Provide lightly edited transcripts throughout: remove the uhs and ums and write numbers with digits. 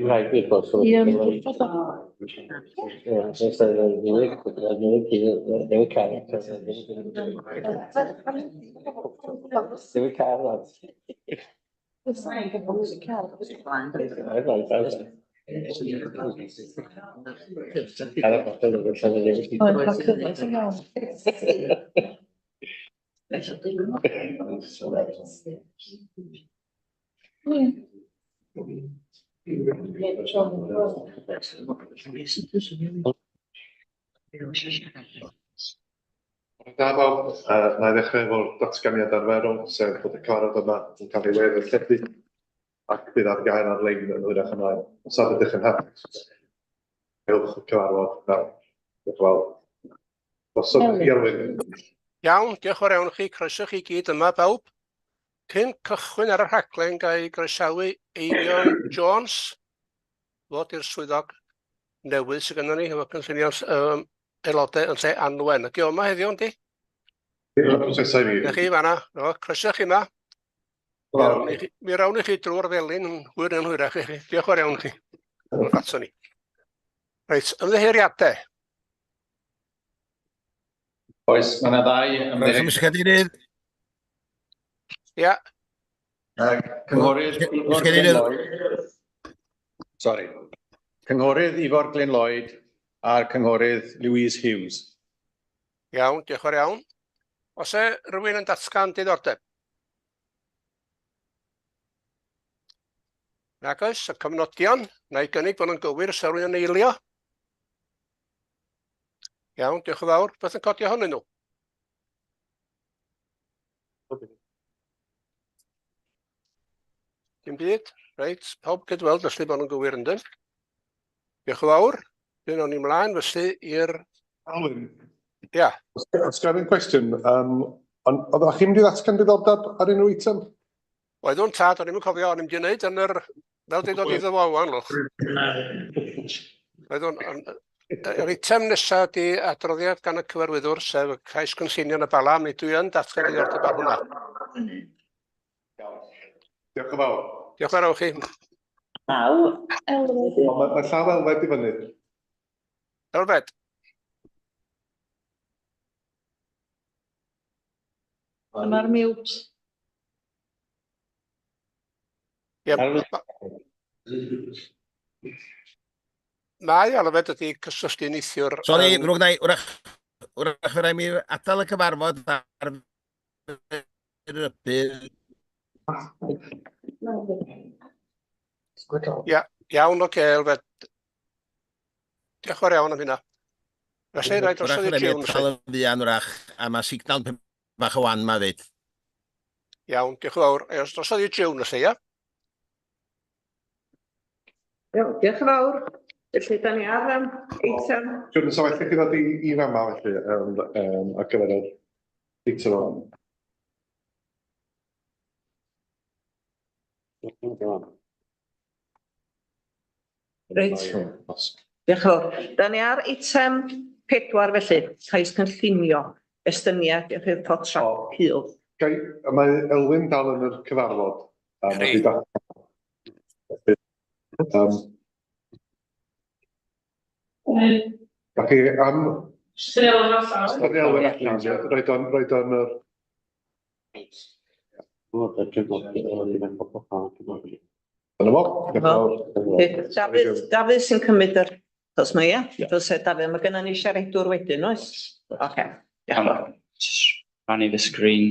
Right, because so they Da bawb, na i ddechrau efo'r datganiad arferol, sef bod y cyfarfod yma yn cael ei weddolledu ac bydd ar gael ar-lein yn hwyrach ymlaen. Os nad ydych yn hapus, ewch y cyfarfod nawr. Diolch yn fawr. Osod i Elwyn. Iawn, diolch yn fawr iawn i chi, croeso chi gyd yma bawb. Cyn cychwyn ar y rhaglen ga i groesawu Eifion Jones, fod i'r swyddog newydd sydd gennym ni, efo cynllunio aelodau yn lle Anwen. Ydy o yma heddiw, yndi? Prosesau fi. Na chi fanna, croeso chi yma. Mi rawn i chi drwy'r felin yn hwyr yn hwyrach i chi. Diolch yn fawr iawn i chi. Ato ni. Reit, ymddeheiriadau. Oes, mae yna ddau ymddeheuriad. Ia. Cynghorydd Ifor Glyn Lloyd. Sorry. Cynghorydd Ifor Glyn Lloyd a'r cynghorydd Louise Hughes. Iawn, diolch yn fawr iawn. Os e rhywun yn datgan diddordeb? Nag oes, y cofnodion, na i gynnig bod yn gywir os rhywun yn eilio. Iawn, diolch yn fawr. Beth yn codi ohonyn nhw? Dim byd. Reit, pawb gydweld felly bod yn gywir yn dyn. Diolch yn fawr. Dyn o'n i mlaen felly i'r... Alwyn. Ia. Os gafon cwestiwn, oeddech chi'n mynd i ddatgan diddordeb ar unrhyw eitem? Oeddwn tad, o'n i'n cofio, o'n i'n mynd i wneud yn yr... Fel dweud o'n iddo fo wan, lwch. Oeddwn... Yr eitem nesaf di adroddiad gan y cyfarwyddwr, sef y cais cynllunio yn y bala, mi dwi yn datgan diddordeb ar hwnna. Diolch yn fawr. Diolch yn fawr chi. Mae llaw Elfed i fyny. Elfed. Yma'r mute. Mae Elfed ydi cysylltu neithiwr... Sori, rwy'n gwneud, wrach fe rai mi adael y cyfarfod ar yr bydd. Ia, iawn oce, Elfed. Diolch yn fawr iawn am hynna. Felly, rai drosodd i June. Cael y fuan wrach, a mae signal bach o wan ma fyd. Iawn, diolch yn fawr. Eos drosodd i June felly, ia? Diolch yn fawr. Felly, da ni ar eitem. Jw'n so felly chi ddod i fama felly ar gyfer yr eitem o'n. Reit. Diolch yn fawr. Da ni ar eitem 4 felly, cais cynllunio, estyniad i'r rhywbeth trac hil. Mae Elwyn dal yn yr cyfarfod. Da chi am... Roed o'n yr... Dyna fo. Dafydd sy'n cymryd yr... Dos mae ia? Dos e Dafydd, mae gennym ni siaradwr wedyn, oes? Oce. Rannu fy sgrin.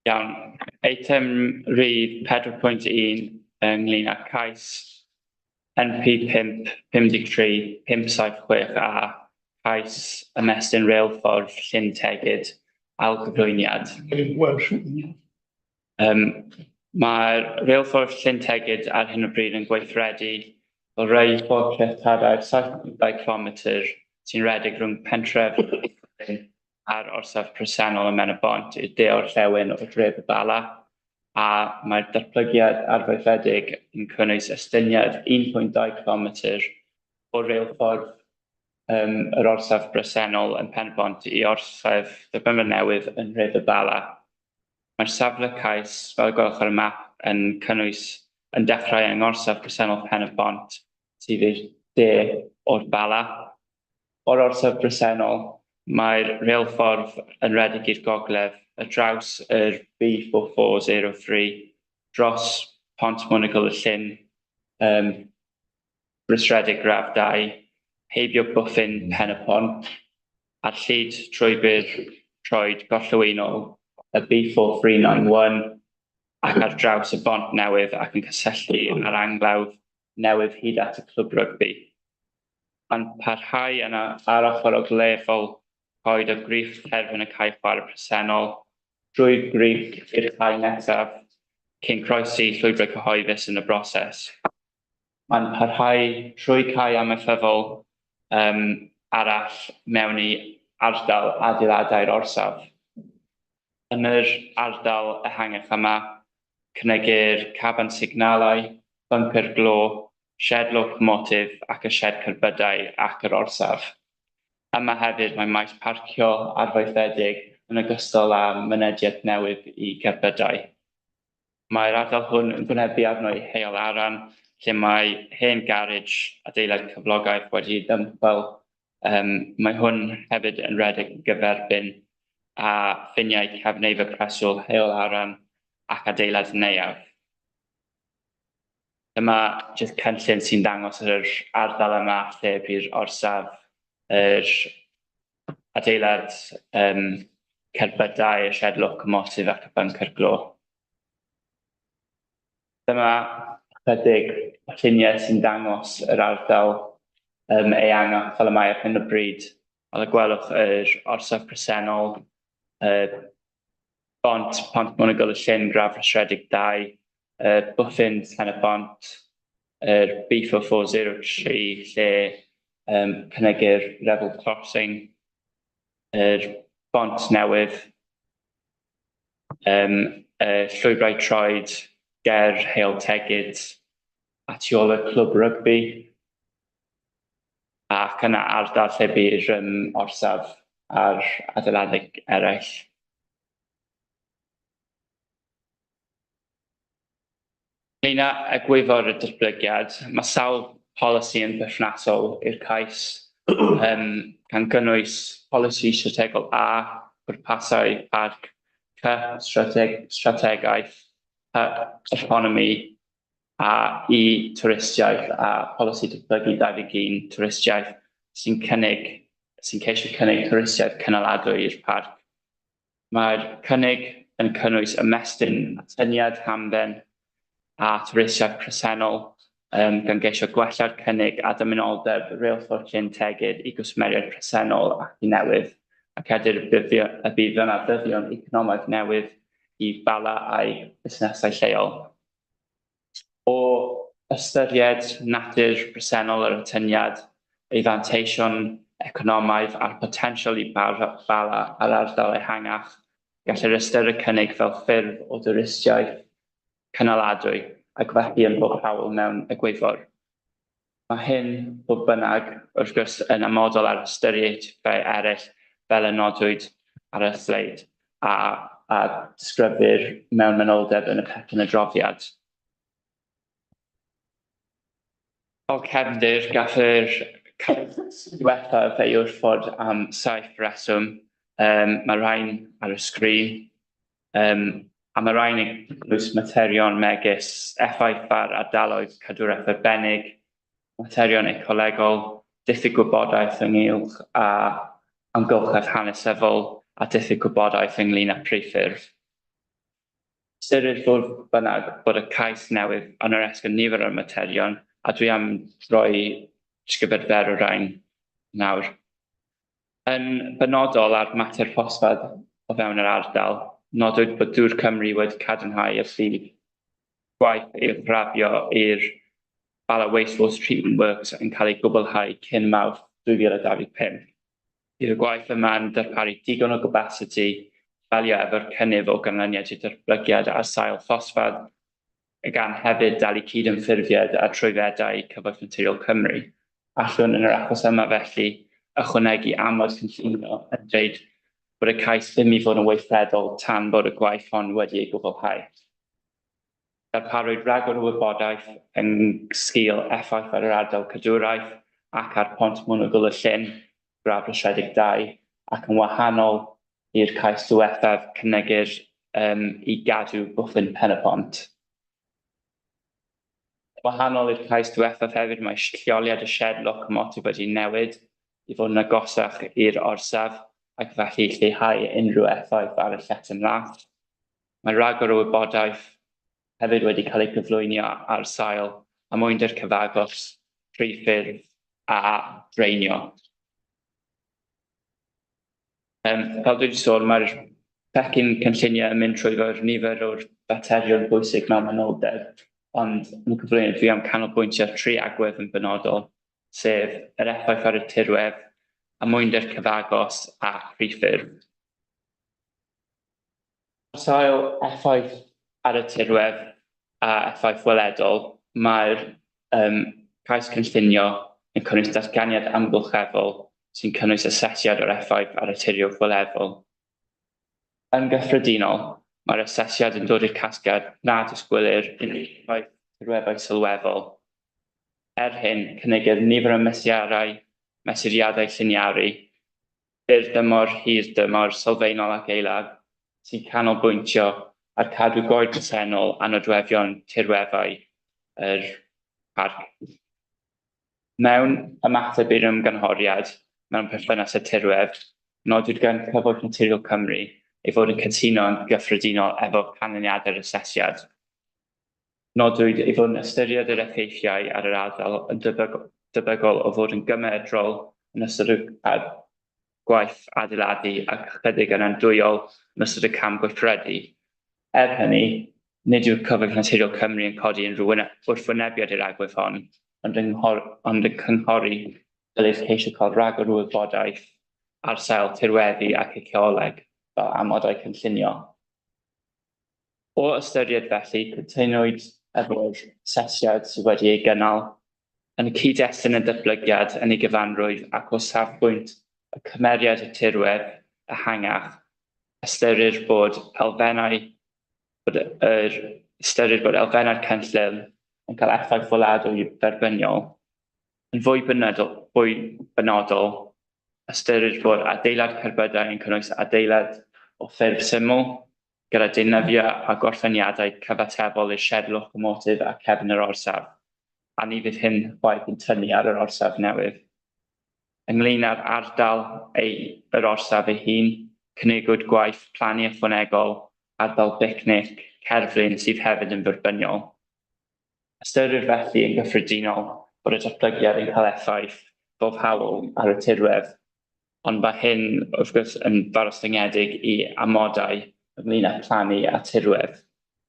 Iawn, eitem rhif 4.1 ynglyn â cais NP 5 53 576 a cais ymestyn reilffordd Llyn Tegid ail gyflwyniad. Mae'r reilffordd Llyn Tegid ar hyn o bryd yn gweithredu o rei ffordd treftadaeth 7 kilometr sy'n rhedeg rhwng pentref a'r orsaf presennol ym Mynediad i'r de orllewin o dref y Bala, a mae'r datblygiad arfaethedig yn cynnwys estyniad 1.2 kilometr o reilffordd yr orsaf bresennol yn Penbont i orsaf Dyfryn Newydd yn Rhyd y Bala. Mae'r safle cais, fel gwelwch ar y map, yn dechrau yng ngorsaf bresennol Penbont sydd i'r de o'r Bala. O'r orsaf bresennol, mae'r reilffordd yn rhedeg i'r gogledd ar draws yr B4403 dros Pont Mynediad y Llyn, Rhysredig Graf 2, heibio bwffin Pen y Pont, a'r llyd trwybyr troed gorllewinol y B4391 ac ar draws y bont newydd ac yn cysylltu ar anglawdd newydd hyd at y clwb rygbi. Mae'n parhau yna ar ochr o glefol coed o grif terfyn y cae chwarae presennol, drwy'r grif i'r cae nesaf, cyn croesi llwybrau cyhoeddus yn y broses. Mae'n parhau trwy cae amaethyddol arall mewn i ardal adeiladau'r orsaf. Yn yr ardal ehangach yma, cynegir caban signalau, bunker glo, shed locomotif ac y shed cerbydau ac yr orsaf. Yma hefyd mae maes parcio arfaethedig yn ogystal â mynediad newydd i cerbydau. Mae'r ardal hwn yn gwynebu arno i heol aran, lle mae hen garage adeilad cyflogaeth wedi dymchwel. Mae hwn hefyd yn rhedeg gyferbyn a ffiniau cefneife preswyl heol aran ac adeilad neuaf. Dyma jyst cynllun sy'n dangos yr ardal yma lle bydd orsaf yr adeilad cerbydau, y shed locomotif ac y bunker glo. Dyma chydig lluniau sy'n dangos yr ardal ehangach fel y mae ar hyn o bryd. Fel y gwelwch yr orsaf presennol, Pont Mynediad y Llyn Graf Rhysredig 2, bwffin Pen y Pont, yr B4403 lle cynegir Rebel Crossing, yr bont newydd, llwybrau troed, ger heol Tegid, a tu ôl y clwb rygbi, ac yna ardal lle bydd orsaf a'r adeiladau eraill. Ynglŷn â egwyddor y datblygiad, mae sawl polisi yn berthnasol i'r cais, gan gynnwys polisi strategol A, pwrpasau parc, strategaeth, economi, a I twristiaeth a polisi datblygu 21 twristiaeth sy'n ceisio cynnig twristiaeth cynaladwy i'r parc. Mae'r cynnig yn cynnwys ymestyn atyniad hamdden a twristiaeth presennol gan geisio gwella'r cynnig a dymunoldeb reilffordd Llyn Tegid i gwsmeriaid presennol ac i newydd, ac edir y bydd yna ddyddion economaidd newydd i Bala a'i busnesau lleol. O ystyried natur presennol yr atyniad, ei fanteision economaidd a'r potensial i Bala ar ardal ehangach, gellir ystyr y cynnig fel ffurf o dwristiaeth cynaladwy ac felly yn boddhaol mewn egwyddor. Mae hyn bob bynnag wrth gwrs yn amodol ar ystyriaethau eraill fel y nodwyd ar y sleid a disgryfir mewn manoldeb yn y pecyn adroddiad. O cefndir, gall yr cais diwethaf ei wrthod am 7 reswm. Mae rhain ar y sgrin. A mae rhain yn cynnwys materion megis effaith ar ardaloedd cadwraeth arbennig, materion ecolegol, diffyg gwybodaeth ynghylch a amgylchedd hanesyddol a diffyg gwybodaeth ynglŷn â priffyrdd. Ystyrir fodd bynnag bod y cais newydd yn oresgyn nifer o'r materion, a dwi am roi disgybled fer o rhain nawr. Yn benodol ar mater phosfad o fewn yr ardal, nodwyd bod Dŵr Cymru wedi cadarnhau y bydd gwaith i'w grafio i'r Bala Wastewater Treatment Works yn cael ei gwblhau cyn Mawrth 2025. Bydd y gwaith yma'n darparu digon o capacity falio efo'r cynnydd o ganlyniad i datblygiad ar sail phosfad, gan hefyd dal i cydymffurfiad a trwyddedau cyfoeth naturiol Cymru. Allwn yn yr achos yma felly ychwanegu amod cynllunio yn dweud bod y cais ddim i fod yn weithredol tan bod y gwaith hon wedi ei gwblhau. Darparwyd ragor o wybodaeth yn sgil effaith ar yr ardal cadwraeth ac ar pont Mynediad y Llyn, graf rhwystredig 2, ac yn wahanol i'r cais diwethaf cynegir i gadw bwthyn pen y pont. Wahanol i'r cais diwethaf hefyd, mae lleoliad y shed locomotif wedi newid i fod yn agosach i'r orsaf ac felly lleihau unrhyw effaith ar y lletyn lath. Mae ragor o wybodaeth hefyd wedi cael ei gyflwynio ar sail a mwynder cyfagos, priffyrdd a dreinio. Fel dwi wedi sôn, mae'r pecyn cynllunio yn mynd trwy'r nifer o'r faterion bwysig mewn manoldeb, ond yn y cyflwyniad fi am canolbwyntio 3 agwedd yn benodol, sef yr effaith ar y tirwedd, a mwynder cyfagos a priffyrdd. Sail effaith ar y tirwedd a effaith weledol, mae'r cais cynllunio yn cynnwys datganiad amgylcheddol sy'n cynnwys asesiad o'r effaith ar y tirwedd weledol. Yn gyffredinol, mae'r asesiad yn dod i'r casgliad nad ysgwylir unrhyw effaith tirweddau sylweddol. Hyn, cynegir nifer o mesuriadau lliniaru, byr dymor, hir dymor, sylfaenol ac eilad, sy'n canolbwyntio ar cadw goed presennol a nodweddion tirweddau yr parc. Mewn ymateb i'r ymgynghoriad mewn perthynas y tirwedd, nodwyd gan Cyfoeth Naturiol Cymru ei fod yn cytuno yn gyffredinol efo canlyniadau'r asesiad. Nodwyd ei fod yn ystyried yr effeithiau ar yr ardal yn debygol o fod yn gymedrol yn ystod y gwaith adeiladu ac chydig yn andwyol yn ystod y cam gweithredu. Hynny, nid yw'r Cyfoeth Naturiol Cymru yn codi unrhyw wrthwynebiad i'r agwedd hon, ond yn cynghori dylid ceisio cael ragor o wybodaeth ar sail tirweddu ac ecoleg fel amodau cynllunio. O ystyried felly, cytunwyd efo'r asesiad sydd wedi ei gynnal yn y cyd-destun y datblygiad yn ei gyfanrwydd ac o safbwynt y cymeriad y tirwedd ehangach, ystyrir bod elfennau'r cynllun yn cael effaith weladwy dderbyniol. Yn fwy benodol, ystyrir bod adeilad cerbydau yn cynnwys adeilad o ffurf syml, gyda deunyddiau a gorffeniadau cyfatebol i'r shed locomotif a cefn yr orsaf, a ni fydd hyn chwaith yn tynnu ar yr orsaf newydd. Ynglŷn â'r ardal yr orsaf ei hun, cynigwyd gwaith plannu ychwanegol, ardal bicnic, cerflun sydd hefyd yn dderbyniol. Ystyrir felly yn gyffredinol bod y datblygiad yn cael effaith boddhaol ar y tirwedd, ond mae hyn wrth gwrs yn ddarostyngedig i amodau ynglŷn â plannu a tirwedd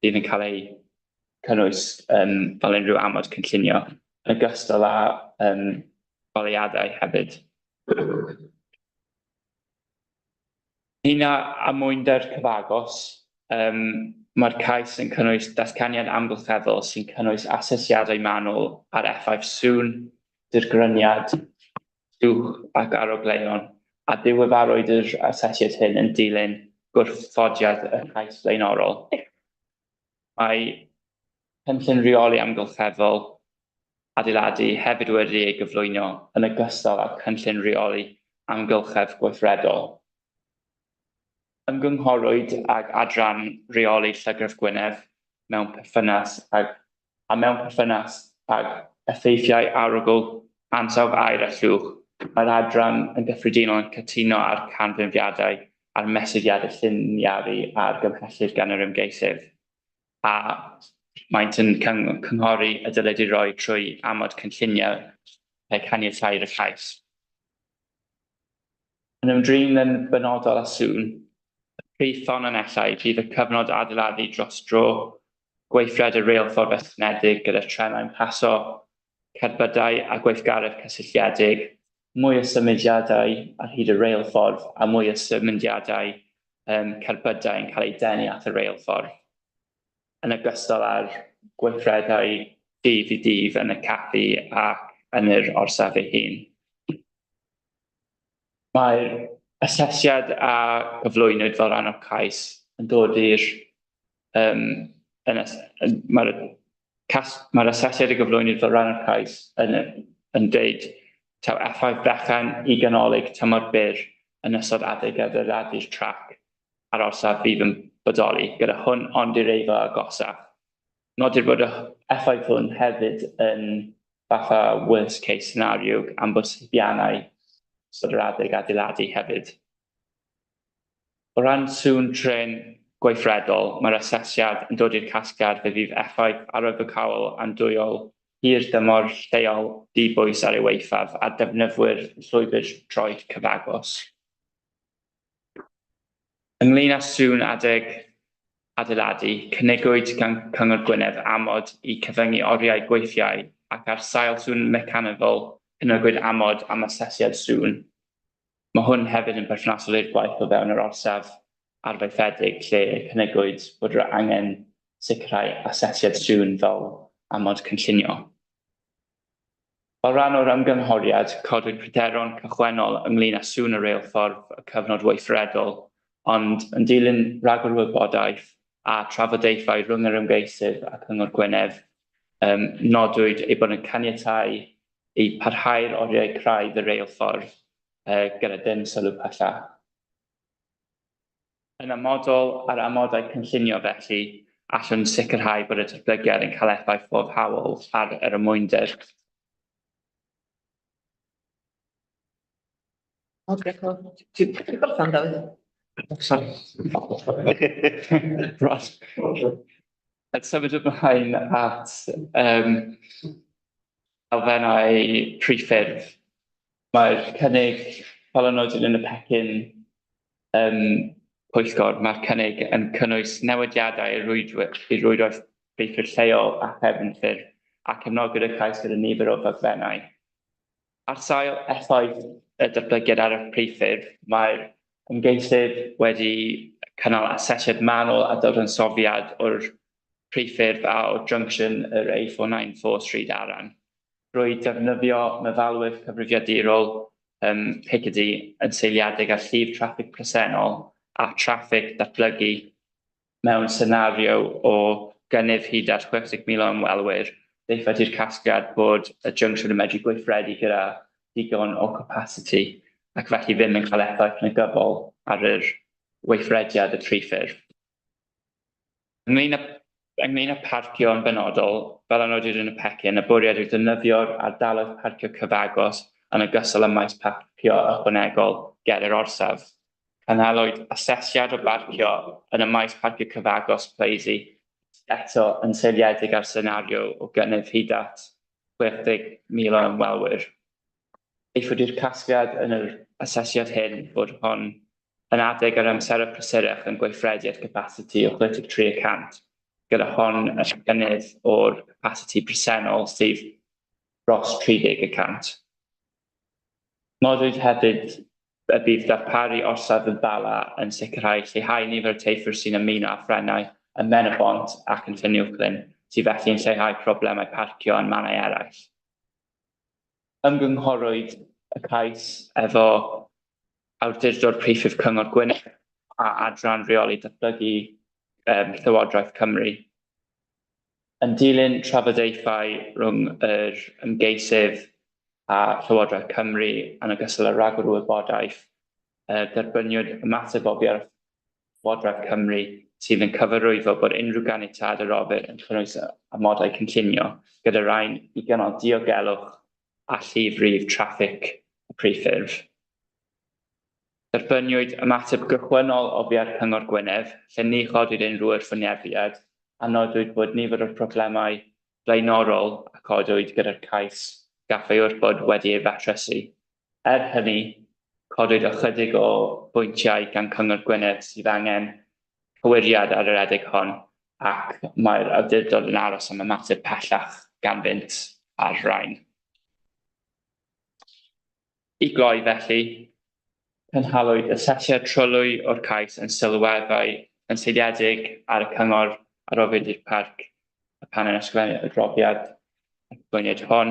bydd yn cael ei cynnwys fel unrhyw amod cynllunio, yn ogystal â goleuadau hefyd. Hynna a mwynder cyfagos, mae'r cais yn cynnwys datganiad amgylcheddol sy'n cynnwys asesiadau manwl ar effaith sŵn, dirgryniad, stwch ac arogleion, a diweddarwyd yr asesiad hyn yn dilyn gwrthodiad y cais blaenorol. Mae cynllun reoli amgylcheddol adeiladu hefyd wedi ei gyflwyno yn ogystal â cynllun reoli amgylchedd gweithredol. Ymgynghorwyd ag adran reoli Llygref Gwynedd mewn perthynas ag effeithiau arogl ansawdd aer a llwch. Mae'r adran yn gyffredinol yn cytuno ar canfyddiadau a'r mesuriadau lliniaru a'r gymhellir gan yr ymgeisydd, a maent yn cynghori y dylid i roi trwy amod cynllunio pe caniatáir y cais. Yn ymdrin yn benodol a sŵn, y prif ffynonellau bydd y cyfnod adeiladu dros dro, gweithred y reilffordd estynedig gyda trenau'n paso, cerbydau a gweithgaredd cysylltiedig, mwy o symudiadau ar hyd y reilffordd a mwy o symudiadau cerbydau yn cael ei denu at y reilffordd, yn ogystal â'r gweithredau dydd i dydd yn y caffi ac yn yr orsaf ei hun. Mae'r asesiad a gyflwynwyd fel rhan o'r cais yn dod i'r mae'r asesiad a gyflwynwyd fel rhan o'r cais yn deud taw effaith fechan i ganolig tymor byr yn ystod adeg adeiladu'r trac ar orsaf fydd yn bodoli, gyda hwn ond i'r eiddo agosaf. Nodir bod y effaith hwn hefyd yn fatha worst case scenario am bosibiannau ystod yr adeg adeiladu hefyd. O ran sŵn tren gweithredol, mae'r asesiad yn dod i'r casgliad fe fydd effaith arwyddocaol andwyol hir dymor lleol dibwys ar ei weithaf a defnyddwyr llwybr troed cyfagos. Ynglŷn â sŵn adeg adeiladu, cynigwyd gan Cyngor Gwynedd amod i cyfyngu oriau gweithiau ac ar sail sŵn mecanifol cynigwyd amod am asesiad sŵn. Mae hwn hefyd yn berthnasol i'r gwaith o fewn yr orsaf arfaethedig lle cynigwyd bod angen sicrhau asesiad sŵn fel amod cynllunio. Fel rhan o'r ymgynghoriad, codwyd pryderon cychwennol ynglŷn â sŵn y reilffordd y cyfnod weithredol, ond yn dilyn rhagor wybodaeth a trafodaethau rhwng yr ymgeisydd a Cyngor Gwynedd, nodwyd ei bod yn caniatáu i parhau'r oriau craidd y reilffordd gyda dim sylw pellach. Yn amodol ar amodau cynllunio felly, allwn sicrhau bod y datblygiad yn cael effaith foddhaol ar yr ymwynder. Ti'n gorffan, Dafydd? Sorry. Yn symud ymlaen at elfennau priffyrdd. Mae'r cynnig fel yn nodyn yn y pecyn Pwyllgor, mae'r cynnig yn cynnwys newidiadau i rwydwaith priffyrdd lleol a chefnffyrdd a cefnogwyd y cais gyda nifer o ddogfennau. Ar sail effaith y datblygiad ar y priffyrdd, mae'r ymgeisydd wedi cynnal asesiad manwl a dadansoddiad o'r priffyrdd a o'r junction yr A494 Street Aran. Rwy defnyddio meddalwedd cyfrifiadurol Piccadilly yn seiliedig ar llif traffig presennol a traffig datblygu mewn senario o gynnydd hyd at 60,000 o ymwelwyr. Ddeifad i'r casgliad bod y junction yn medru gweithredu gyda digon o capacity ac felly ddim yn cael effaith negyddol ar yr weithrediad y priffyrdd. Ynglŷn â parcio yn benodol, fel anodwyd yn y pecyn, y bwriad yw defnyddio'r ardaloedd parcio cyfagos yn ogystal â maes parcio ychwanegol ger yr orsaf. Canhalwyd asesiad o barcio yn y maes parcio cyfagos pleiddi, eto yn seiliedig ar senario o gynnydd hyd at 60,000 o ymwelwyr. Eithwyd i'r casgliad yn yr asesiad hyn bod hon yn adeg ar amser y prysurach yn gweithrediad capacity o 33%, gyda hon yn gynnydd o'r capacity presennol sydd dros 30%. Nodwyd hefyd y bydd darparu orsaf y bala yn sicrhau lleihau nifer y teithwyr sy'n ymuno â phrennau yn Menebont ac yn Llyneuwchlyn, sydd felly yn lleihau problemau parcio yn mannau eraill. Ymgynghorwyd y cais efo awdurdod priffyrdd Cyngor Gwynedd a adran reoli datblygu Llywodraeth Cymru. Yn dilyn trafodaethau rhwng yr ymgeisydd a Llywodraeth Cymru yn ogystal â rhagor o wybodaeth, derbyniwyd ymatebobi ar Llywodraeth Cymru sydd yn cyfarwyddo bod unrhyw ganiatâd yr offer yn cynnwys amodau cynllunio gyda rhain i gynnal diogelwch a llif-rif traffig y priffyrdd. Derbyniwyd ymateb gychwynnol ofiar Cyngor Gwynedd, lle ni chodwyd unrhyw wrthwynebiad, a nodwyd bod nifer o'r problemau blaenorol a codwyd gyda'r cais gaffau wrthbod wedi ei fatrysu. Er hynny, codwyd ychydig o bwyntiau gan Cyngor Gwynedd sydd angen cywiriad ar yr adeg hon, ac mae'r awdurdod yn aros am ymateb pellach ganddynt ar rain. I gloi felly, cynhalwyd asesiad trylwy o'r cais yn sylweddau yn seiliedig ar y cyngor ar ofyd i'r parc y pan yn ysgrifennu y adroddiad gwyniad hon.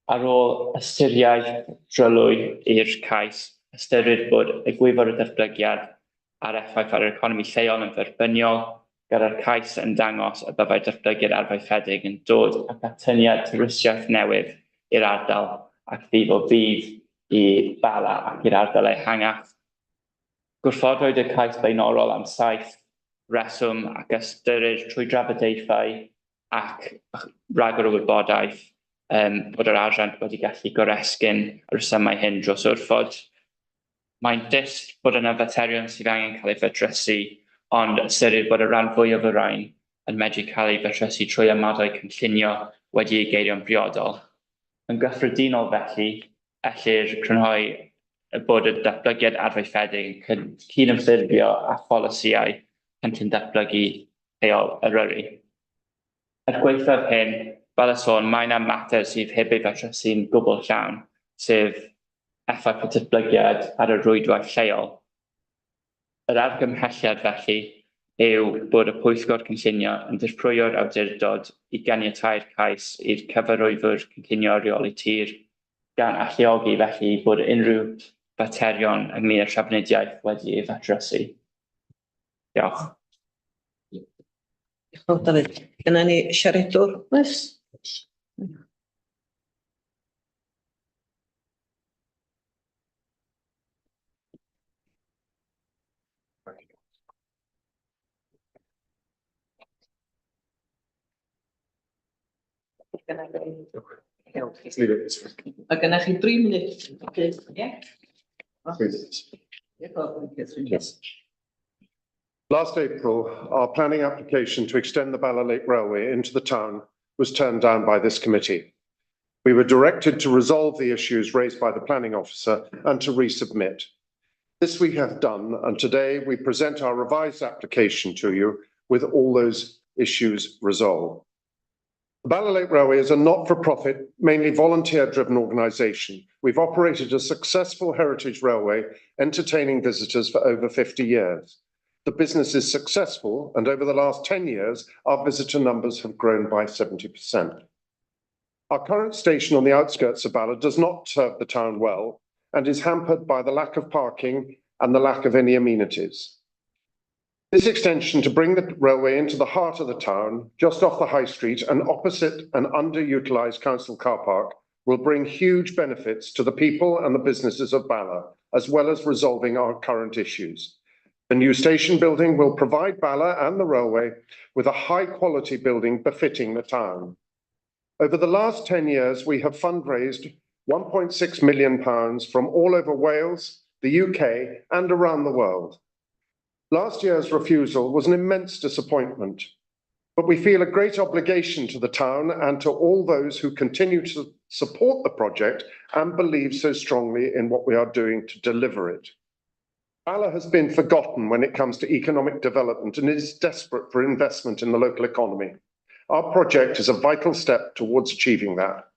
Ar ôl ystyriaeth drylwy i'r cais, ystyrir bod y gwifr y datblygiad a'r effaith ar yr economi lleol yn dderbyniol, gyda'r cais yn dangos y byddai datblygiad arfaethedig yn dod ac atyniad twristiaeth newydd i'r ardal ac fydd o fydd i Bala ac i'r ardal ehangach. Gwrthodwyd y cais blaenorol am saith reswm ac ystyrir trwy drafodaethau ac rhagor o wybodaeth bod yr asiant wedi gallu goresgyn y resymau hyn dros wrthod. Mae'n dysg bod yna faterion sydd angen cael ei fedrysu, ond ystyrir bod y rhan fwyaf o'r rain yn medru cael ei fedrysu trwy amadau cynllunio wedi ei geirio'n briodol. Yn gyffredinol felly, ellir crynhoi bod y datblygiad arfaethedig yn cydymffurfio â pholisïau cynllun datblygu lleol Eryri. Er gwaethaf hyn, fel y sôn, mae yna mater sydd heb ei fedrysu'n gwbl llawn, sef effaith y datblygiad ar y rwydwaith lleol. Yr argymhelliad felly yw bod y Pwyllgor cynllunio yn disprwyo'r awdurdod i ganiatáu'r cais i'r cyfarwyddwr cynllunio reoli tir, gan alluogi felly bod unrhyw faterion ynglŷn â'r trafnidiaeth wedi ei fedrysu. Diolch. Diolch, Dafydd. Dyna ni siaradwr, oes? Mae gennych chi 3 munud. Last April, our planning application to extend the Bala Lake Railway into the town was turned down by this committee. We were directed to resolve the issues raised by the planning officer and to resubmit. This we have done, and today we present our revised application to you with all those issues resolved. The Bala Lake Railway is a not-for-profit, mainly volunteer-driven organisation. We've operated a successful heritage railway, entertaining visitors for over 50 years. The business is successful, and over the last 10 years, our visitor numbers have grown by 70%. Our current station on the outskirts of Bala does not serve the town well and is hampered by the lack of parking and the lack of any amenities. This extension to bring the railway into the heart of the town, just off the high street and opposite an underutilised council car park, will bring huge benefits to the people and the businesses of Bala, as well as resolving our current issues. The new station building will provide Bala and the railway with a high-quality building befitting the town. Over the last 10 years, we have fundraised £1.6 million from all over Wales, the UK, and around the world. Last year's refusal was an immense disappointment, but we feel a great obligation to the town and to all those who continue to support the project and believe so strongly in what we are doing to deliver it. Bala has been forgotten when it comes to economic development and is desperate for investment in the local economy. Our project is a vital step towards achieving that.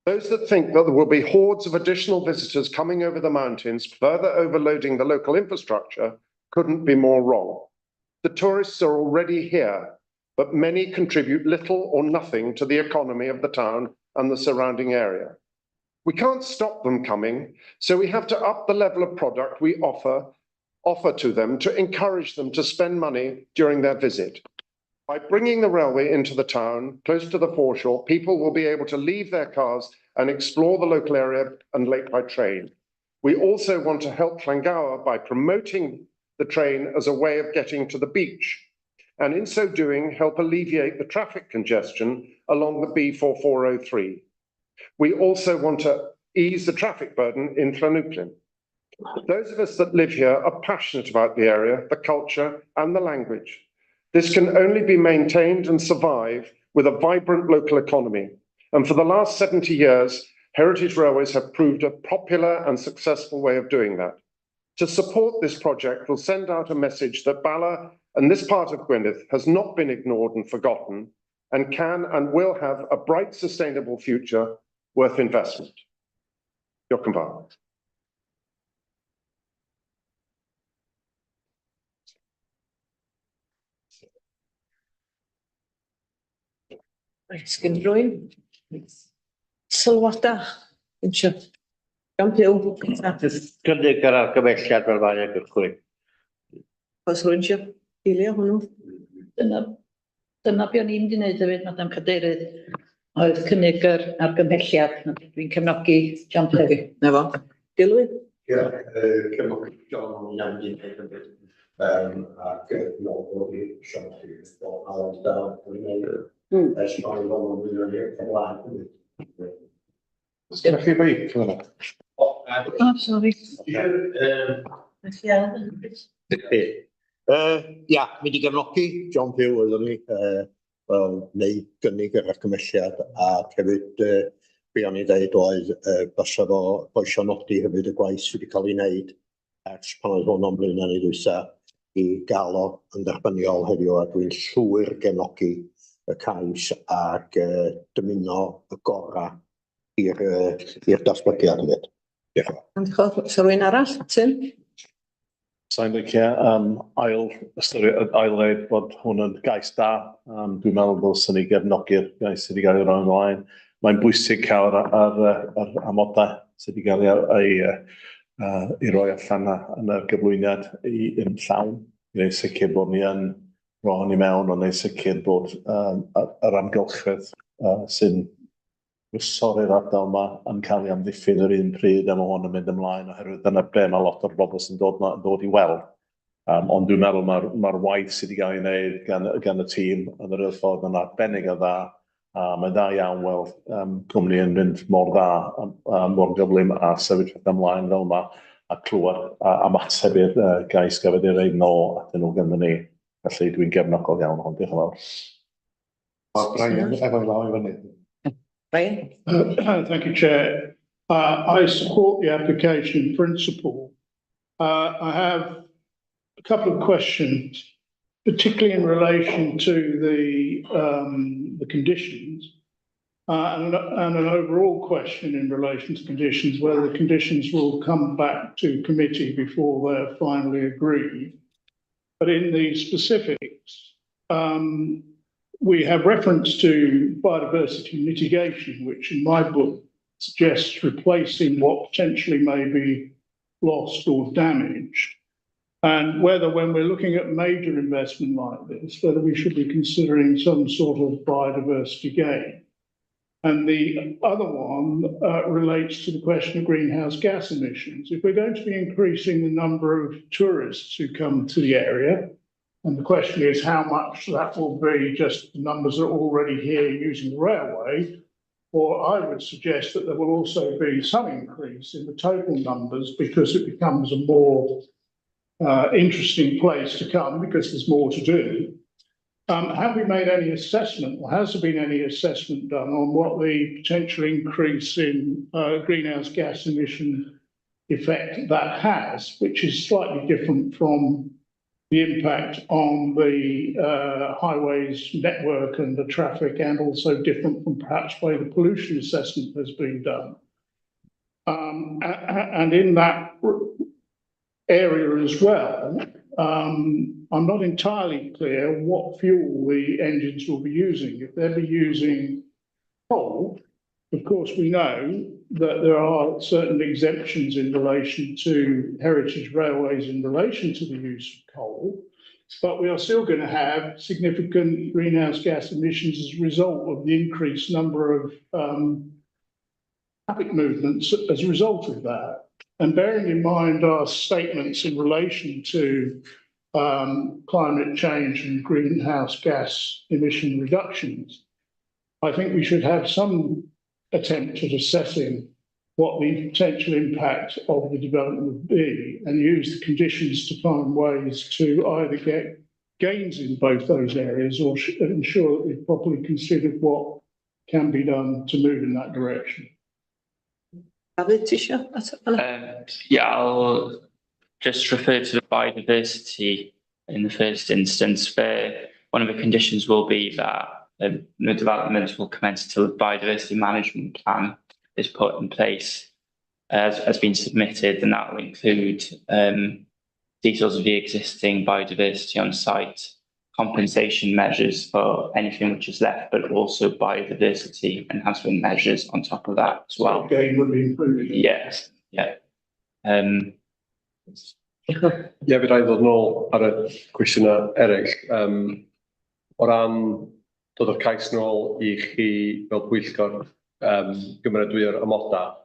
Those that think that there will be hordes of additional visitors coming over the mountains, further overloading the local infrastructure, couldn't be more wrong. The tourists are already here, but many contribute little or nothing to the economy of the town and the surrounding area. We can't stop them coming, so we have to up the level of product we offer to them to encourage them to spend money during their visit. By bringing the railway into the town, close to the foreshore, people will be able to leave their cars and explore the local area and lake by train. We also want to help Llangower by promoting the train as a way of getting to the beach, and in so doing, help alleviate the traffic congestion along the B4403. We also want to ease the traffic burden in Llanwchlyn. Those of us that live here are passionate about the area, the culture, and the language. This can only be maintained and survive with a vibrant local economy. And for the last 70 years, Heritage Railways have proved a popular and successful way of doing that. To support this project will send out a message that Bala and this part of Gwynedd has not been ignored and forgotten, and can and will have a bright, sustainable future worth investment. Diolch yn fawr. Reit, sgyn rwy'n sylwada. Gan Pugh. Cynnig yr argymelliad fel mae yn gychwyn. Os rwy'n siarad dilio hwnnw. Dyna be o'n i'n mynd i wneud hefyd, Madam Cadeirydd, oedd cynnig yr argymhelliad. Dwi'n cefnogi John Pugh. Na fo. Dilwyn. Ie, cefnogi John yn iawn i'n dweud yn byd. Ac nôl i Sean Hughes, bod Alan Dow yn ei Sean Hughes yn ei blaen. Sgynna chi beic fyna? Sorry. Ia, mynd i gefnogi John Pugh oeddwn ni, wel, neu gynnig yr argymelliad, ac hefyd be o'n i dweud oedd basa fo boesio nodi hefyd y gwaith sydd wedi cael ei wneud ers pan oedd hwn o'n blaen ni ddwysa i gael o yn dderbyniol heddiw, a dwi'n llwyr gefnogi y cais ac dymuno y gorau i'r datblygiad hefyd. Diolch. Diolch. Sa rwy'n arall, Tim? Sa'n licio ail-ddeud bod hwn yn gais da. Dwi'n meddwl bod sy'n ei gefnogi'r gais sydd wedi cael ei roi ymlaen. Mae'n bwysig cael yr amodau sydd wedi cael ei roi allan yn y gyflwyniad yn llawn. I wneud sicr bod ni yn rohon i mewn, ond wneud sicr bod yr amgylchedd sy'n sorri'r ardal yma yn cael ei amddiffyn yr un pryd am hwn yn mynd ymlaen, oherwydd dyna ble mae lot o'r bobl sy'n dod i weld. Ond dwi'n meddwl mae'r waith sydd wedi cael ei wneud gan y tîm yn yr ffordd yn arbennig o dda. Mae'n dda iawn weld cwmni yn mynd mor dda, mor gyflym a sefyll ymlaen fel yma, a clywed ymateb i'r gais gafodd ei roi nôl atyn nhw ganddo ni. Felly dwi'n gefnogol iawn hwn, diolch yn fawr. Brian, efo'i law i fyny. Brian? Thank you, Chair. I support the application in principle. I have a couple of questions, particularly in relation to the conditions, and an overall question in relation to conditions, whether the conditions will come back to committee before they're finally agreed. But in the specifics, we have reference to biodiversity mitigation, which in my book suggests replacing what potentially may be lost or damaged. And whether, when we're looking at major investment like this, whether we should be considering some sort of biodiversity gain. And the other one relates to the question of greenhouse gas emissions. If we're going to be increasing the number of tourists who come to the area, and the question is how much that will be just the numbers that are already here using the railway, or I would suggest that there will also be some increase in the total numbers because it becomes a more interesting place to come because there's more to do. Have we made any assessment, or has there been any assessment done on what the potential increase in greenhouse gas emission effect that has, which is slightly different from the impact on the highways network and the traffic, and also different from perhaps where the pollution assessment has been done. And in that area as well, I'm not entirely clear what fuel the engines will be using. If they'll be using coal, of course we know that there are certain exemptions in relation to heritage railways in relation to the use of coal, but we are still going to have significant greenhouse gas emissions as a result of the increased number of traffic movements as a result of that. And bearing in mind our statements in relation to climate change and greenhouse gas emission reductions, I think we should have some attempt at assessing what the potential impact of the development would be, and use the conditions to find ways to either get gains in both those areas or ensure that we've properly considered what can be done to move in that direction. David, ti isio? Yeah, I'll just refer to the biodiversity in the first instance, where one of the conditions will be that the development will commence until the biodiversity management plan is put in place, has been submitted, and that will include details of the existing biodiversity on site, compensation measures for anything which is left, but also biodiversity enhancement measures on top of that as well. Game would be included. Yes, yeah. Ie, fi rhaid ddod nôl ar y cwestiynau eraill. O ran dod o'r cais nôl I chi fel Pwyllgor gymeradwyo'r amodau,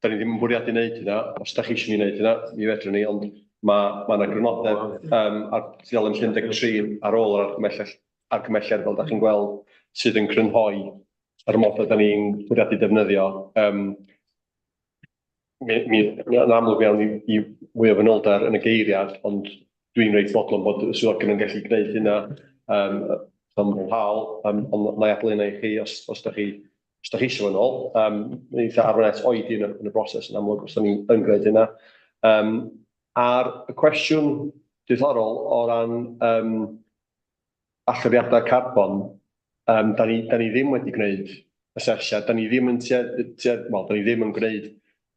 da ni ddim yn bwriadu wneud hynna. Os da chi eisiau ni wneud hynna, mi fedrwn ni, ond mae yna grynodeb ar tudalen 13 ar ôl yr argymhelliad fel da chi'n gweld sydd yn crynhoi yr amodau da ni'n bwriadu defnyddio. Yn amlwg iawn I mwy o fanylder yn y geiriad, ond dwi'n reit fodlon bod y swyddogion yn gallu gwneud hynna ymwneud, ond na I adleu i chi os da chi eisiau yn ôl. Mae'n eitha arwain oed yn y broses yn amlwg os da ni'n gwneud hynna. Ar y cwestiwn diddorol o ran allyriadau carbon, da ni ddim wedi gwneud asesiad, da ni ddim yn gwneud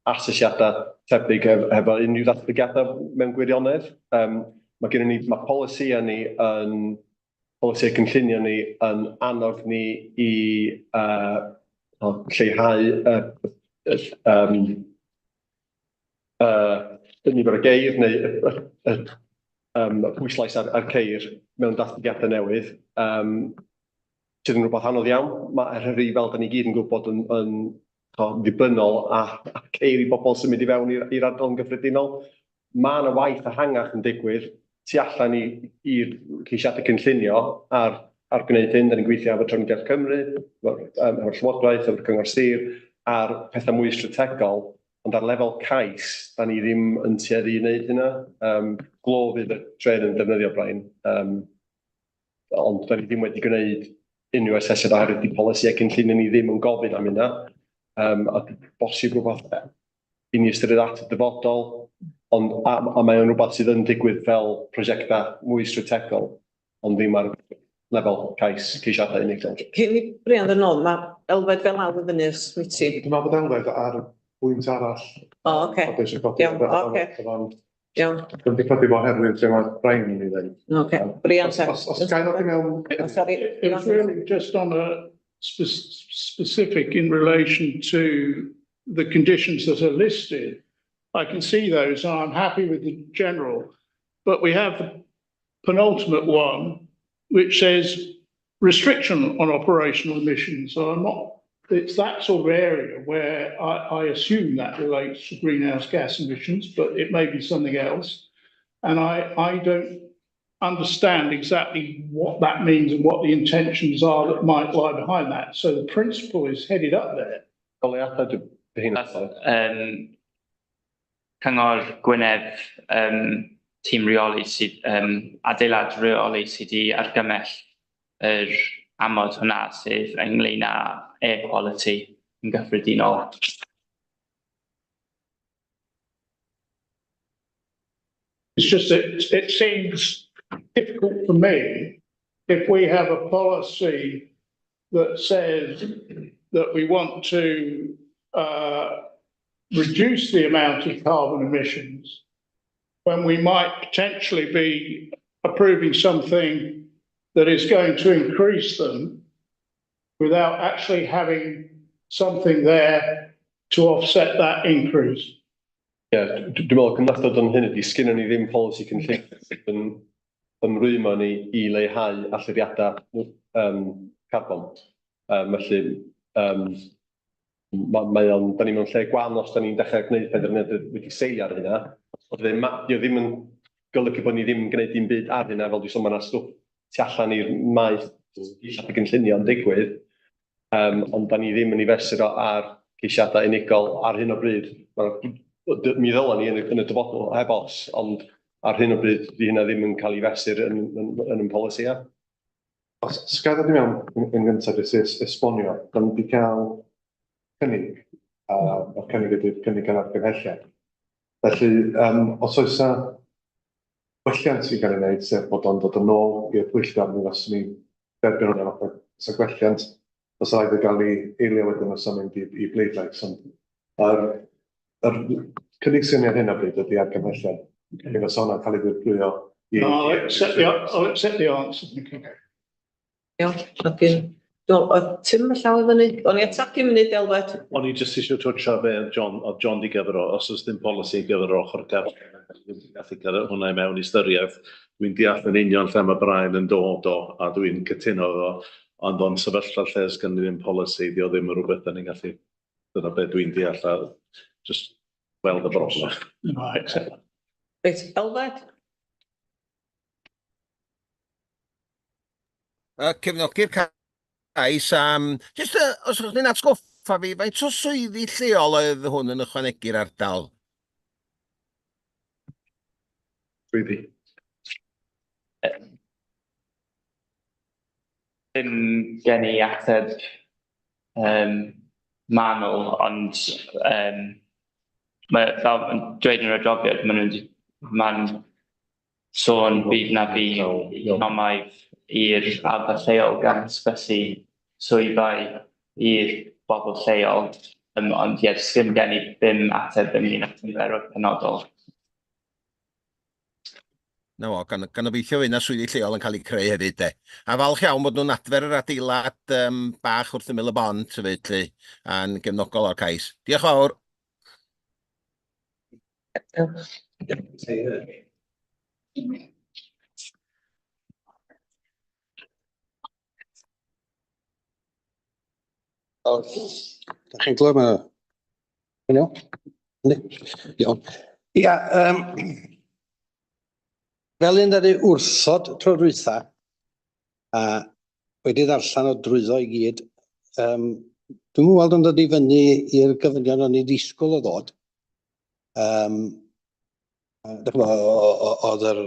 asesiadau tebyg efo unrhyw ddatblygiadau mewn gwirionedd. Mae polisia ni yn polisia cynllunio ni yn annog ni I lleihau nifer y geir neu pwyslais ar ceir mewn datblygiadau newydd. Sydd yn rhywbeth anodd iawn. Mae'r hyrru fel da ni gyd yn gwybod yn ddibynnol a ceir I bobl sy'n mynd I fewn i'r ardal yn gyffredinol. Mae yna waith ehangach yn digwydd tu allan i'r ceisiadau cynllunio ar gwneud hyn. Da ni'n gweithio efo Trefnidiaeth Cymru, efo'r Llywodraeth, efo'r Cyngor Sir, ar pethau mwy strategol, ond ar lefel cais, da ni ddim yn tueddu I wneud hynna. Glo fydd y tren yn defnyddio Brian, ond da ni ddim wedi gwneud unrhyw asesiad oherwydd I polisiau cynllunio ni ddim yn gofyn am hynna. A bosib rhywbeth I ni ystyried at y dyfodol, ond mae'n rhywbeth sydd yn digwydd fel prosiectau mwy strategol, ond ddim ar lefel ceisiadau unigol. Cyn I Brian ddod nôl, mae elfed fel awr fyny ysmyti. Dwi'n meddwl bod elfed ar bwynt arall. O, oce. Iawn, oce. Iawn. Dwi'n diplodu bo herwydd lle mae Brian yn ei ddweud. Oce, Brian te. Os gael o'r mewn... It was really just on a specific in relation to the conditions that are listed. I can see those and I'm happy with the general, but we have the penultimate one which says restriction on operational emissions. So it's that sort of area where I assume that relates to greenhouse gas emissions, but it may be something else. And I don't understand exactly what that means and what the intentions are that might lie behind that. So the principle is headed up there. Cyngor Gwynedd tîm reoli sydd adeilad reoli sydd I argymell yr amod hwnna sydd ynglyn â air quality yn gyffredinol. It's just that it seems difficult for me if we have a policy that says that we want to reduce the amount of carbon emissions when we might potentially be approving something that is going to increase them without actually having something there to offset that increase. Dwi'n meddwl cymlaethod yn hyn ydy, sgynnon ni ddim polisi cynllunio yn rwymo ni I leihau allyriadau carbon. Felly, da ni mewn lle gwan os da ni'n dechrau gwneud penderfyniad wedi seilio ar hynna. Dio ddim yn golygu bod ni ddim yn gwneud dim byd ar hynna, fel dwi'n sôn, mae'na stwff tu allan i'r maes ceisiadau cynllunio yn digwydd, ond da ni ddim yn ei fesur ar ceisiadau unigol ar hyn o bryd. Mi ddylan ni yn y dyfodol heb os, ond ar hyn o bryd di hynna ddim yn cael ei fesur yn y polisia. Os gael ddod I mewn yn gyntaf, esbonio, da ni wedi cael cynnig o'r cynnig yr argymhelliad. Felly, os oes gwelliant sy'n cael ei wneud, sef bod o'n dod yn ôl i'r Pwyllgor, mi fyswn ni derbyn hwnna, os y gwelliant, os rhaid i gael ei eilio wedyn os o'n mynd i bleidlais. Yr cynnig syniad hyn o bryd ydy argymhelliad. Fe fysa hwnna'n cael ei ddibblio i... I'll accept the answer. Thank you. Iawn, wedyn, Tim llaw i fyny, o'n i atagu munud Elfed. O'n i jyst eisiau twtio be oedd John di gyfer o, os oes ddim polisi gyfer o ochr gartre, gallu cael hwnna i mewn i styriaeth. Dwi'n deall yn union lle mae Brian yn dod o, a dwi'n cytuno o, ond o'n sefyllfa lle ys gynnu ddim polisi, di o ddim yn rhywbeth da ni'n gallu, dyna beth dwi'n deall, a just weld y brosna. Right. Reit, Elfed? Cefnogi'r cais, jyst os ydych chi'n atgoffa fi, faint o swyddi lleol oedd hwn yn ychwanegu'r ardal? Swyddi. Dim gen i ateb manwl, ond fel yn dweud yn y adroddiad, ma'n sôn bydd na fi nomaidd i'r ardal lleol gan ysbysu swyddau i'r bobl lleol, ond ie, ddim gen i ddim ateb ynglyn â'r niferoedd penodol. Na o, gan obeithio yna swyddi lleol yn cael ei creu hefyd de. A falch iawn bod nhw'n adfer yr adeilad bach wrth ymyl y bont hefyd lly, a'n gefnogol o'r cais. Diolch fawr. Da chi'n glwyd yma? Iawn. Ia, fel un ddaru wrthod tro dwytha, a wedi ddarllen o drwyddo i gyd, dwi'n gweld yn dod i fyny i'r gyfynion o'n i ddisgwyl o ddod. Oedd yr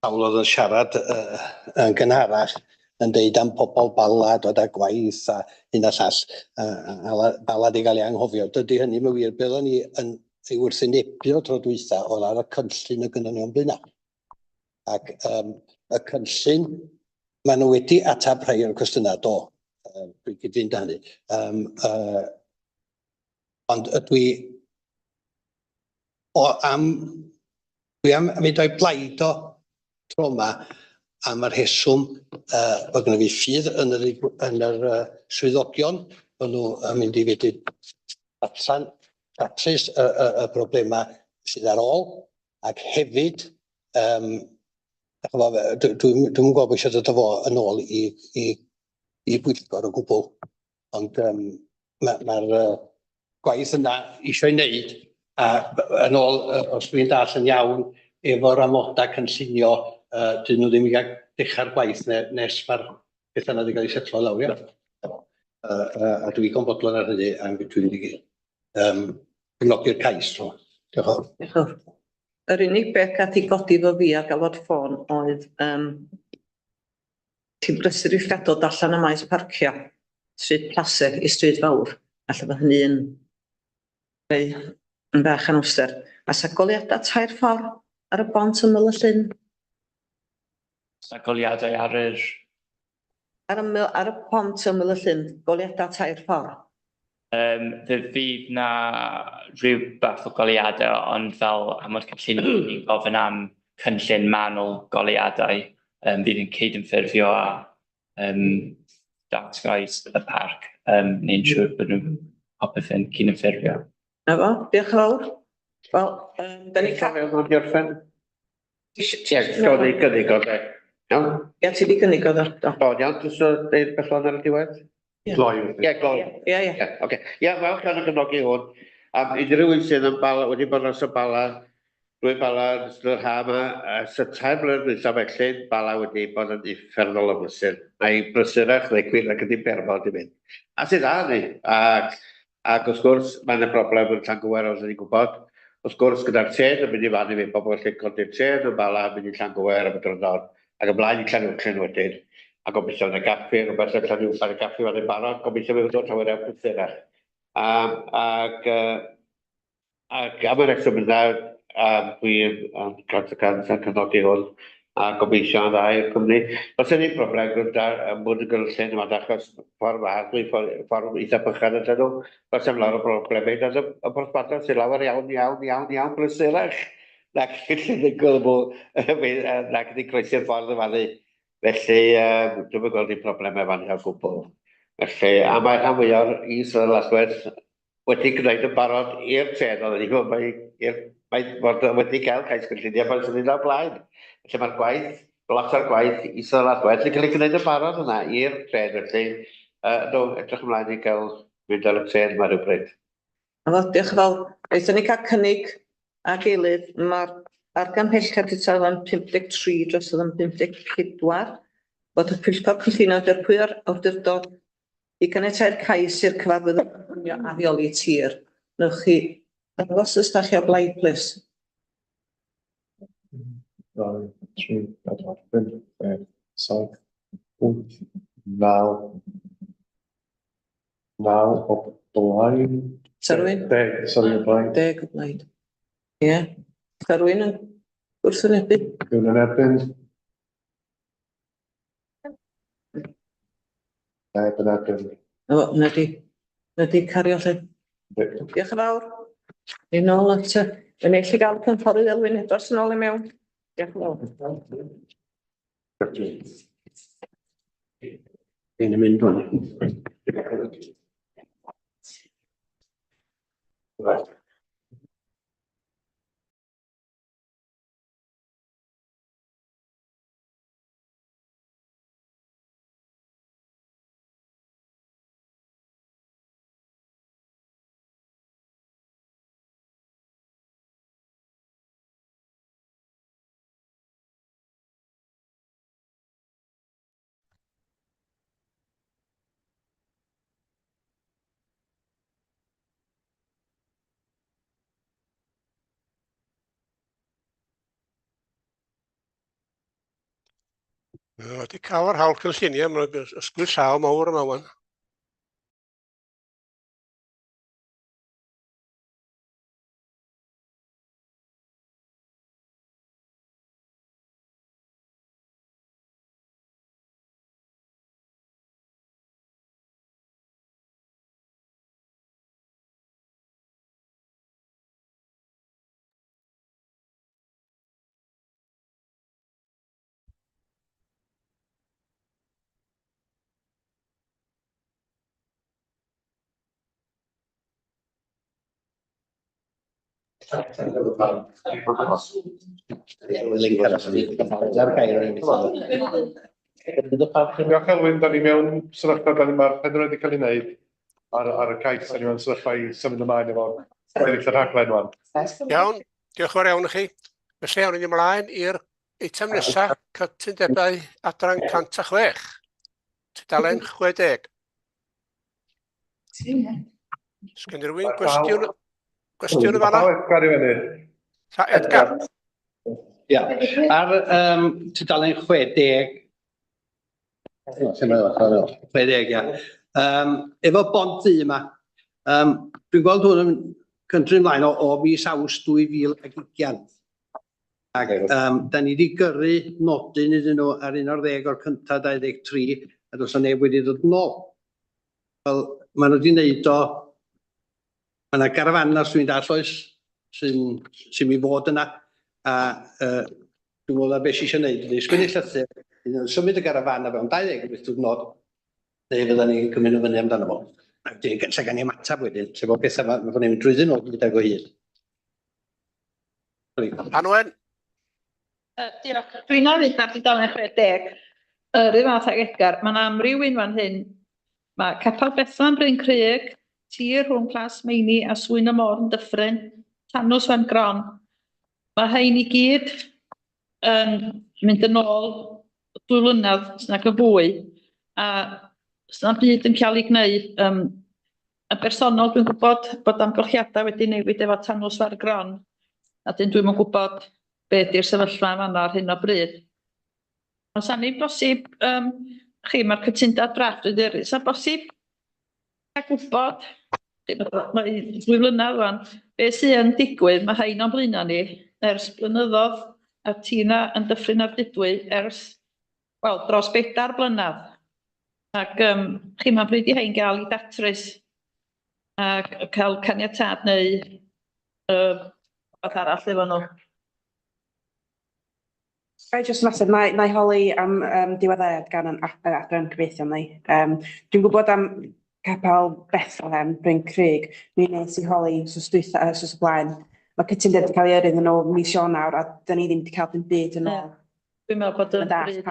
hawl oedd yn siarad yn gynharach yn deud am pobl Bala dod â gwaith a hyn a llall, a Bala di gael ei anghofio. Dydy hynny yn wir, beth o'n i yn ei wrthynebio tro dwytha oedd ar y cynllun y gynnon ni o'n blaenau. Ac y cynllun, maen nhw wedi atab rhai o'r cwestiynau do. Dwi'n cyd-fynd â hynny. Ond dwi am mynd o'i blaid o tro yma am yr rheswm bod gynnu fi ffydd yn yr swyddogion, bod nhw yn mynd i fedru datrys y broblemau sydd ar ôl, ac hefyd, dwi'n gwybod bod eisiau dod o fo yn ôl i Pwyllgor o gwbl, ond mae'r gwaith yna eisiau wneud, a yn ôl, os dwi'n dall yn iawn, efo'r amodau cynllunio, dyn nhw ddim i gael dechrau'r gwaith nes mae'r beth yna wedi cael ei setlo lawr, ia. A dwi'n gonfodlon ar hynny, a dwi'n wedi gefnogi'r cais. Diolch yn fawr. Diolch yn fawr. Yr unig beth gath i godi fo fi ar galfod ffôn oedd ti'n brysur i ffriadol allan y maes parcio stryd plaser i stryd fawr. Alla fod hynny yn bach yn awster. A sa goliadau tair ffordd ar y bont ymyl y llyn? Sa goliadau ar y pont ymyl y llyn, goliadau tair ffordd? Fydd na rhyw beth o goliadau, ond fel amod cynllun ni'n gofyn am cynllun manwl goliadau, fydd yn cyd-ynffurfio a datgais y parc, neu'n siŵr bod nhw'n popeth yn cyd-ynffurfio. Na fo, diolch yn fawr. Wel, da ni'n cael... Iawn, di orffen? Ie, godi gynnig o de. Iawn? Ie, ti di gynnig o ddo. O, iawn, dwi'n sôn deud beth o'n ar y diwedd? Gloi. Ie, gloi. Ie. Oce. Ie, falch gan y gefnogi hwn. Unrhyw un sydd yn Bala, wedi bod dros y Bala, drwy Bala yn ystod yr haf yma, sy'n tair blwyddyn dwytha felly, Bala wedi bod yn uffernol o brysur. A'i brysurach neu gwir ac ydi berfod i mynd. A sydd dda ni. Ac wrth gwrs, mae'n y broblem yn Llangwyr, os ydy'n gwybod. Wrth gwrs, gyda'r tren yn mynd i fan i fi, pobl lle codi'r tren yn Bala, mynd i Llangwyr am y drynod, ac ymlaen i Llanwchlyn wedyn. A gobeithio yn y gaffi, rhywbeth yn Llanwchlyn ar y gaffi fan i'n barod, gobeithio fe fod o'n llawer o brysyrach. Ac am y reswm yna, dwi'n cant y cant yn cynodi hwn a gobeithio yn dda i'r cwmni. Os ydy'n broblem gyda mwyn y gynllun yma, achos ffordd mahadwy, ffordd eitha bychan ydyn nhw, os ym lawer o broblemau, doedd y brosbadau sy'n lawer iawn blysurach nac llun y gylmw, nac ydi croesi'r ffordd y fannu. Felly, dwi'n gweld i'n broblemau fan hyn o gwbl. Felly, a mae'r rhan fwy o'r is-laswedd wedi gwneud yn barod i'r tren, oedd wedi gweld mae wedi cael cais gynllunio pan sy'n mynd o'r blaen. Felly mae'r gwaith, lot o'r gwaith is-laswedd wedi cael ei gwneud yn barod yna i'r tren. Felly, edrych ymlaen i gael mynd ar y tren yma rhywbryd. Diolch yn fawr. Aethon ni cael cynnig ag eilydd, mae'r argymhelliad wedi talu yn 53 dros yn 54, bod y pwyllgor cynllunio derbwyr awdurdod i ganiatáu'r cais i'r cyfarfod a rheoli tir. Newch chi ddangos os da chi o blaid, plis. 2, 3, 4, 5, 6, 7, 8, 9. 9 o blaid. Sa rywun? 10, sori o blaid. 10 o blaid. Ie. Sa rywun yn gwrthwynebu? Rwy'n yn erbyn. Neb yn erbyn. Na di cario lle. Diolch yn fawr. Ni nôl at y neill i gael cynghorydd Elwyn Edwards yn ôl i mewn. Diolch yn fawr. Ein yn mynd hwn. Wedi cael yr hawl cynllunio, mae'n ysgwydd llaw mawr yma wan. Diolch Elwyn, da ni mewn sefyllfa, mae'r penderfyniad wedi cael ei wneud ar y cais, da ni mewn sefyllfa i symud ymlaen efo gweddill y rhaglen wan. Iawn, diolch yn fawr iawn i chi. Felly awn ni ymlaen i'r eitem nesaf, cytundebau adran 106. Tudalen 60. Sgen i rywun gwestiwn y fanna? Edgar i fyny. Edgar. Ia, ar tudalen 60, ia. Efo bont ddu yma, dwi'n gweld hwn yn cyntru ymlaen o mis Awst 2020. Ac da ni wedi gyrru nodyn iddyn nhw ar 11 o'r cyntaf 23, a dos o neb wedi dod nôl. Wel, maen nhw wedi wneud o, mae yna garafana dwi'n dall oes sy'n mi fod yna, a dwi'n meddwl na beth eisiau gwneud ydy sgwennu llythyr, symud y garafana fewn 20 o diwrnod, neu fydda ni'n cymryd nhw fyny amdano fo. A wedyn gyntaf gan i ymateb wedyn, sef o bethau mae fod ni'n mynd drwyddyn nhw gydag o hyd. Anwen? Diolch. Dwi'n arwydd ar dudalen 60. Yr un fath ag Edgar, mae'n amryw un fan hyn. Mae Capel Bethlehem Bryn Crug, tir rhwng Plas Meini a Swyn y Môr yn Dyffryn, Tanws Fan Gron. Mae hein i gyd yn mynd yn ôl 2 mlynedd nag y fwy. A sy'n byd yn cael ei gwneud. Yn bersonol dwi'n gwybod bod amgylchiadau wedi newid efo Tanws Fan Gron. A dyn dwi'n gwybod beth yw'r sefyllfa yma ar hyn o bryd. Ond sa'n ni'n bosib, mae'r cytundeb drafft wedi sa'n bosib a gwybod Mae 2 flynedd rwan. Be sy'n yn digwydd, mae hein o'n blaena ni ers blynyddodd, a Tina yn dyffryn ardudwy ers, wel, dros 4 blynedd. Ac chi ma'n bryd i hein gael i datrys ac cael caniatad neu fath arall efo nhw. Jyst yn masif, na i holi am diweddariad gan yn adran cyfeithio ni. Dwi'n gwybod am capel Bethlehem, Bryn Crug, mi nes i holi sos y blaen. Mae cytundeb wedi cael ei yrru yn ôl mis Ionawr a dyn ni ddim wedi cael dim byd yn ôl. Dwi'n meddwl bod yn bryd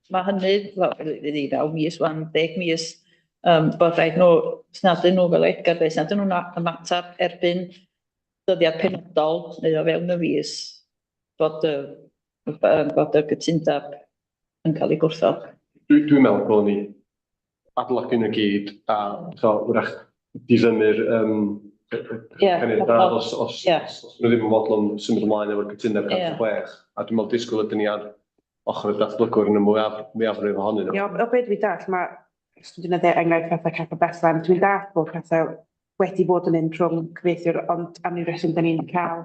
mae hynny, wedi 9 mis, 10 mis, bod rhaid nhw, snadyn nhw fel Edgar, snadyn nhw'n ymateb erbyn dyddiad penodol neu o fewn y fis bod y gytundeb yn cael ei gwrthod. Dwi'n meddwl bod ni adolygu nhw gyd a wrach difymyr cenedlaeth os nhw ddim yn fodlon symud ymlaen efo'r gytundeb 106 a dwi'n meddwl disgwyl ydyn ni ar ochr y datblygwr yn y mwyafrif ohonyn nhw. O beth dwi'n dall, dwi'n dweud enghraifft pethau capel Bethlehem, dwi'n dall bod pethau wedi bod yn un rhwng cyfeithiwr, ond am ryw reswm da ni'n cael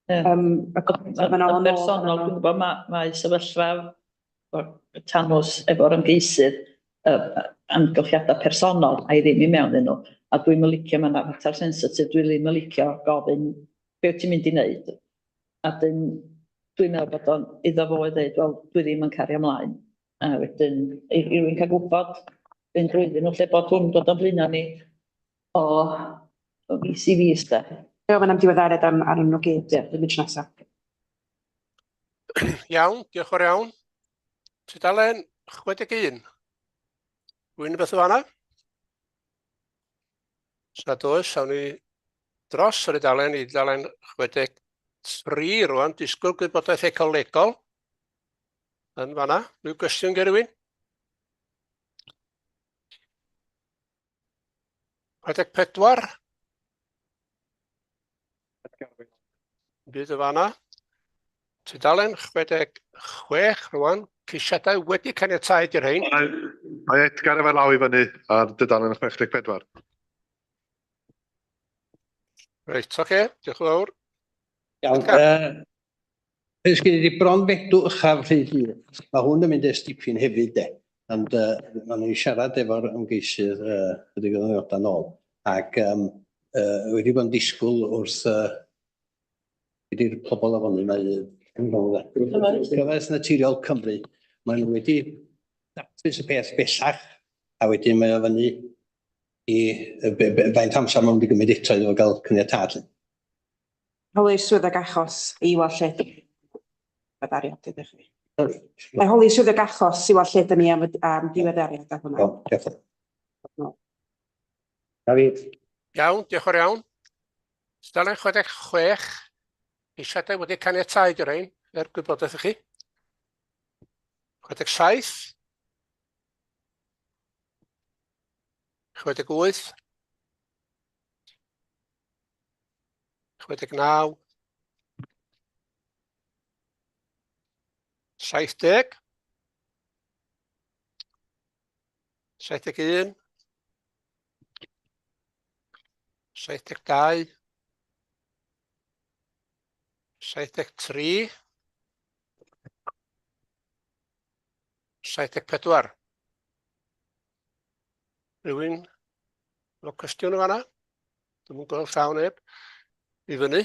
Yn bersonol, dwi'n gwybod mae sefyllfa Tanws efo'r ymgeisydd amgylchiadau personol a i ddim i mewn yn nhw. A dwi'n mylicio, mae'n fater sensitif, dwi'n ddim mylicio gofyn be wyt ti'n mynd i wneud. A dwi'n meddwl bod o'n iddo fo i ddeud, wel, dwi ddim yn cario ymlaen. A wedyn, i rywun cael gwybod, dwi'n drwyddyn nhw lle bod hwn dod o'n blaena ni o fis i fis da. Mae'n am diweddariad am nhw gyd, ddim yn nesaf. Iawn, diolch yn fawr iawn. Tudalen 61. Rwy'n beth o fanna? Sa does, awn ni dros yr udalen i dudalen 63 rwan, disgwyl gwybodaeth ecolegol. Yn fanna, rhyw gwestiwn gen rywun? 64. Bydd y fanna. Tudalen 66 rwan, ceisiadau wedi caniatáu i'r rhain. Mae Edgar efo law i fyny ar dudalen 64. Reit, oce, diolch yn fawr. Iawn, ys gen i di bron fedw uchaf rhy hyn. Mae hwn yn mynd ers dipyn hefyd de. Ond ma'n i siarad efo'r ymgeisydd ydy'n gyda'n nôl. Ac wedi bod yn disgwyl wrth wedi'r pobl afonu mae Cyfres Naturiol Cymru. Maen wedi datrys y peth bellach a wedyn mae o fyny i faint amser ma'n wedi gymryd eto iddo gael caniatad. Holi swyddog achos i weld lle diweddariad ydych chi. Mae holi swyddog achos i weld lle dyn ni am diweddariad a hwnna. Iawn, diolch yn fawr iawn. Tudalen 66. Ceisiadau wedi caniatáu i'r rhain, gwybodaeth i chi. 67. 68. 69. 70. 71. 72. 73. 74. Rywun o cwestiwn o fanna? Dwi'n gweld llaw neb. I fyny.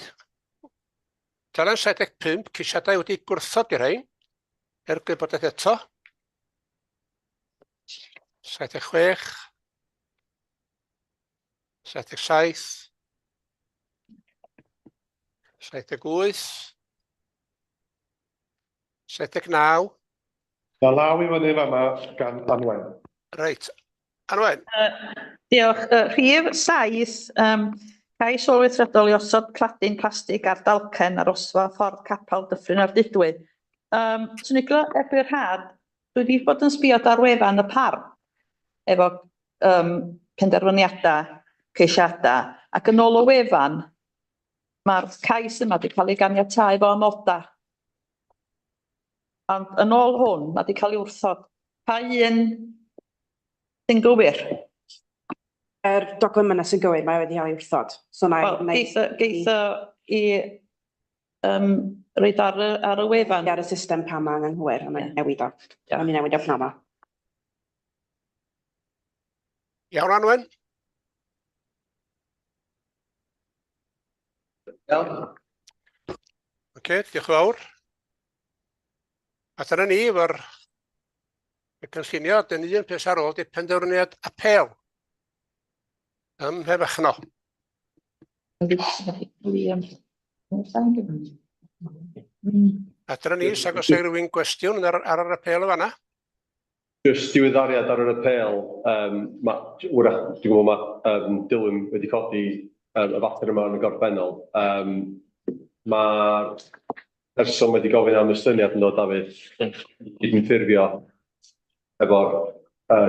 Tudalen 75, ceisiadau wedi gwrthod i'r rhain. Gwybodaeth eto. 76. 77. 78. 79. Mae law i fyny fama gan Anwen. Reit. Anwen. Diolch. Rhif 7, cais olweithredol i osod cladin plastig ar dalcen ar osfa ffordd capel Dyffryn Ardudwy. Swn i'n gwybod erbyn rhad, dwi wedi bod yn sbio ar wefan y parc efo penderfyniadau, ceisiadau, ac yn ôl o wefan, mae'r cais yma wedi cael ei ganiatáu efo amodau. Ond yn ôl hwn, mae wedi cael ei wrthod. Pa un sy'n gywir? Dogfen yma sy'n gywir, mae wedi cael ei wrthod. So Geitho i roed ar y wefan. Ar y system pa ma anghywir, a mae'n newid o. Mae'n newid o pnawn. Iawn, Anwen? Iawn. Oce, diolch yn fawr. A dyna ni efo'r cynllunio, dyn ni un peth ar ôl di penderfyniad apel. Ym Mhefychno. A dyna ni, sag os ei rywun gwestiwn ar yr apel o fanna? Jyst diweddariad ar yr apel, wrach, dwi'n gwybod mae Dilwyn wedi codi y fater yma yn y gorffennol. Mae'r person wedi gofyn am ystyniad yn dod Dafydd i ffurfio efo'r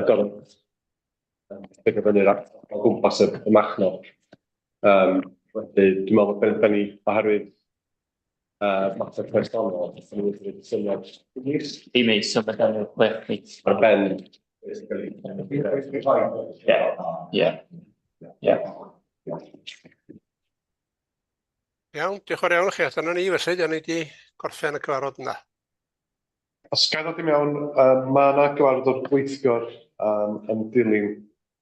gorff fyny'r o gwmpas y machno. Dwi'n meddwl bod da ni oherwydd mater personol, dwi'n wedi syniad I mi, so mae gan nhw 6 mis. ar ben. Iawn, diolch yn fawr i chi. Dyna ni felly, dyna ni wedi gorffen y cyfarfod yna. Os gael ddod i mewn, mae yna gyfarfod o'r gweithgor yn dilyn.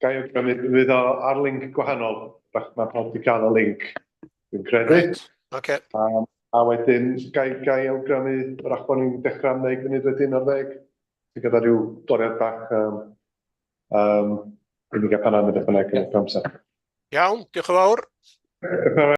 Gai awgrymu, fydd o ar link gwahanol, mae pawb wedi cael y link, dwi'n credu. Oce. A wedyn, gai awgrymu, rach bod ni'n dechrau am 10 munud wedyn ar 10. Ti'n gyda rhyw doriad bach, unig a pan am y dechrau yn amser. Iawn, diolch yn fawr.